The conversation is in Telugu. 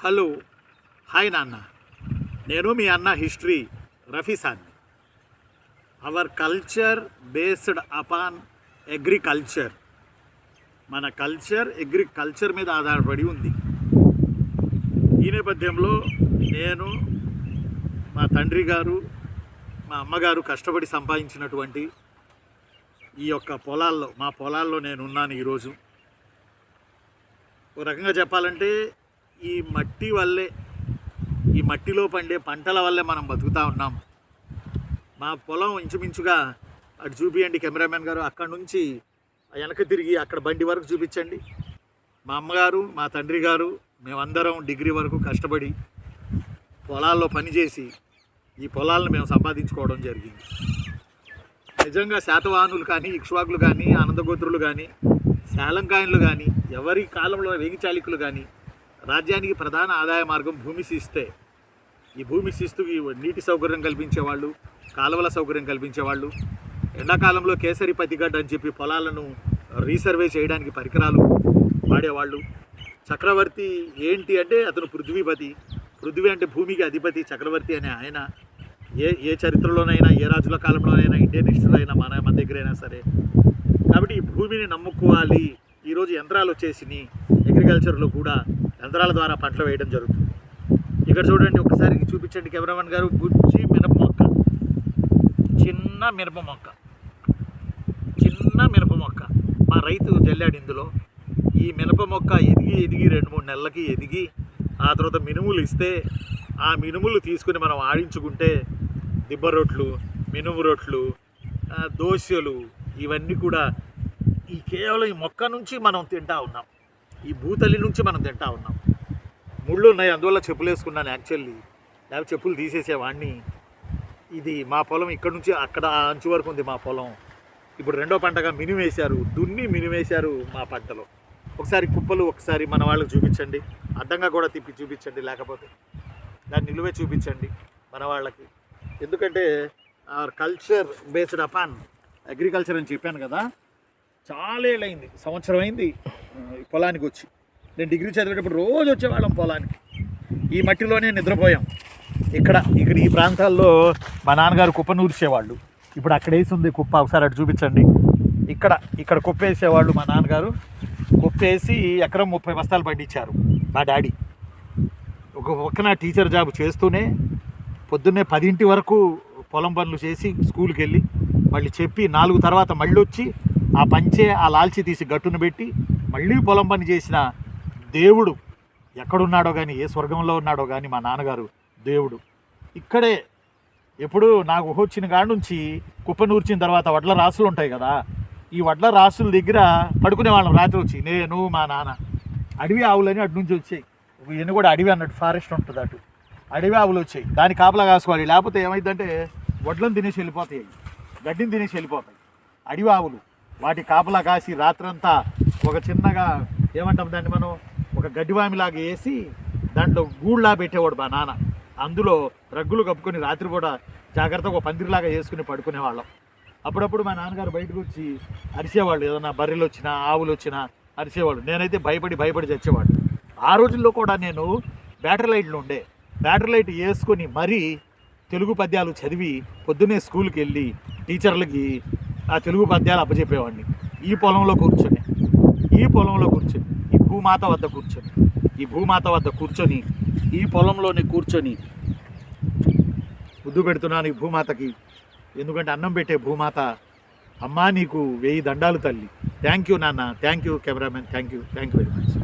హలో హాయ్ నాన్న, నేను మీ అన్న హిస్టరీ రఫీసాన్ని. Our culture based upon agriculture. మన కల్చర్ అగ్రికల్చర్ మీద ఆధారపడి ఉంది. ఈ నేపథ్యంలో నేను, మా తండ్రి గారు, మా అమ్మగారు కష్టపడి సంపాదించినటువంటి ఈ యొక్క పొలాల్లో, మా పొలాల్లో నేనున్నాను ఈరోజు. ఒక రకంగా చెప్పాలంటే ఈ మట్టి వల్లే, ఈ మట్టిలో పండే పంటల వల్లే మనం బతుకుతూ ఉన్నాం. మా పొలం ఇంచుమించుగా అటు చూపియండి కెమెరామెన్ గారు, అక్కడ నుంచి వెనక తిరిగి అక్కడ బండి వరకు చూపించండి. మా అమ్మగారు, మా తండ్రి గారు, మేమందరం డిగ్రీ వరకు కష్టపడి పొలాల్లో పనిచేసి ఈ పొలాలను మేము సంపాదించుకోవడం జరిగింది. నిజంగా శాతవాహనులు కానీ, ఇక్ష్వాకులు కానీ, ఆనందగోత్రులు కానీ, శాలంకాయన్లు కానీ, ఎవరి కాలంలో వేగిచాళికులు కానీ రాజ్యానికి ప్రధాన ఆదాయ మార్గం భూమి శిస్తే. ఈ భూమి శిస్తు నీటి సౌకర్యం కల్పించేవాళ్ళు, కాలువల సౌకర్యం కల్పించేవాళ్ళు, ఎండాకాలంలో కేసరి పతిగడ్డ అని చెప్పి పొలాలను రీసర్వే చేయడానికి పరికరాలు వాడేవాళ్ళు. చక్రవర్తి ఏంటి అంటే అతను పృథ్వీపతి. పృథ్వీ అంటే భూమికి అధిపతి. చక్రవర్తి అనే ఆయన ఏ చరిత్రలోనైనా, ఏ రాజుల కాలంలోనైనా, ఇండియన్ హిస్టరీలో అయినా, మన దగ్గరైనా సరే. కాబట్టి ఈ భూమిని నమ్ముకోవాలి. ఈరోజు యంత్రాలు వచ్చేసినాయి. అగ్రికల్చర్లో కూడా యంత్రాల ద్వారా పంటలు వేయడం జరుగుతుంది. ఇక్కడ చూడండి, ఒకసారి చూపించండి కెమెరామెన్ గారు. బుజ్జి మినప మొక్క, చిన్న మినప మొక్క, చిన్న మినప మొక్క మా రైతు జల్లాడు ఇందులో. ఈ మినప మొక్క ఎదిగి 2-3 నెలలకి ఎదిగి ఆ తర్వాత మినుములు ఇస్తే, ఆ మినుములు తీసుకుని మనం ఆడించుకుంటే దిబ్బ రొట్లు, మినుము రొట్లు, దోశలు, ఇవన్నీ కూడా ఈ కేవలం ఈ మొక్క నుంచి మనం తింటా ఉన్నాం. ఈ భూతల్లి నుంచి మనం తింటా ఉన్నాం. ముళ్ళు ఉన్నాయి, అందువల్ల చెప్పులు వేసుకున్నాను యాక్చువల్లీ, లేకపోతే చెప్పులు తీసేసేవాడిని. ఇది మా పొలం, ఇక్కడ నుంచి అక్కడ అంచు వరకు ఉంది మా పొలం. ఇప్పుడు రెండో పంటగా మినిమేశారు, దున్ని మినిమేశారు మా పంటలో. ఒకసారి కుప్పలు ఒకసారి మన వాళ్ళకి చూపించండి, అడ్డంగా కూడా తిప్పి చూపించండి, లేకపోతే దాన్ని నిలువే చూపించండి మన వాళ్ళకి. ఎందుకంటే కల్చర్ బేస్డ్ అపాన్ అగ్రికల్చర్ అని చెప్పాను కదా. చాలా ఏళ్ళైంది, సంవత్సరం అయింది పొలానికి వచ్చి. నేను డిగ్రీ చదివేటప్పుడు రోజు వచ్చేవాళ్ళం పొలానికి. ఈ మట్టిలోనే నిద్రపోయాం. ఇక్కడ ఈ ప్రాంతాల్లో మా నాన్నగారు కుప్ప నూర్చేవాళ్ళు. ఇప్పుడు అక్కడ వేసి ఉంది కుప్ప, ఒకసారి అటు చూపించండి. ఇక్కడ కుప్ప వేసేవాళ్ళు మా నాన్నగారు. కుప్ప వేసి ఎకరం 30 బస్తాలు పండించారు మా డాడీ. ఒక పక్కన టీచర్ జాబ్ చేస్తూనే పొద్దున్నే 10 వరకు పొలం పనులు చేసి స్కూల్కి వెళ్ళి మళ్ళీ చెప్పి 4 తర్వాత మళ్ళీ వచ్చి ఆ పంచే, ఆ లాల్చి తీసి గట్టును పెట్టి మళ్ళీ పొలం పని చేసిన దేవుడు ఎక్కడున్నాడో కానీ, ఏ స్వర్గంలో ఉన్నాడో కానీ మా నాన్నగారు దేవుడు. ఇక్కడే ఎప్పుడు నాకు వచ్చిన కాడ నుంచి కుప్ప నూర్చిన తర్వాత వడ్ల రాసులు ఉంటాయి కదా, ఈ వడ్ల రాసుల దగ్గర పడుకునేవాళ్ళం రాత్రి వచ్చి, నేను మా నాన్న. అడవి ఆవులని అటు నుంచి వచ్చాయి. ఇవన్నీ కూడా అడవి అన్నట్టు, ఫారెస్ట్ ఉంటుంది అటు. అడవి ఆవులు వచ్చాయి, దాని కాపలా కాసుకోవాలి. లేకపోతే ఏమైందంటే వడ్లను తినేసి వెళ్ళిపోతాయి, గడ్డిని తినేసి వెళ్ళిపోతాయి. అడవి ఆవులు వాటి కాపలా కాసి రాత్రంతా ఒక చిన్నగా ఏమంటాం దాన్ని మనం, ఒక గడ్డివామిలాగా వేసి దాంట్లో గూళ్ళా పెట్టేవాడు మా నాన్న. అందులో రగ్గులు కప్పుకొని రాత్రి కూడా జాగ్రత్తగా ఒక పందిరిలాగా వేసుకుని పడుకునేవాళ్ళం. అప్పుడప్పుడు మా నాన్నగారు బయటకు వచ్చి అరిసేవాళ్ళు, ఏదైనా బర్రెలు వచ్చినా, ఆవులు వచ్చినా అరిసేవాళ్ళు. నేనైతే భయపడి చచ్చేవాడు. ఆ రోజుల్లో కూడా నేను బ్యాటరీ లైట్లు ఉండే, బ్యాటరీ లైట్ వేసుకొని మరీ తెలుగు పద్యాలు చదివి పొద్దున్నే స్కూల్కి వెళ్ళి టీచర్లకి ఆ తెలుగు పద్యాలు అప్పచెప్పేవాడిని. ఈ పొలంలో కూర్చొని, ఈ భూమాత వద్ద కూర్చొని, ఈ పొలంలోనే కూర్చొని ముద్దు పెడుతున్నాను ఈ భూమాతకి. ఎందుకంటే అన్నం పెట్టే భూమాత, అమ్మా నీకు 1000 దండాలు తల్లి. థ్యాంక్ యూ నాన్న, thank you cameraman, thank you very much.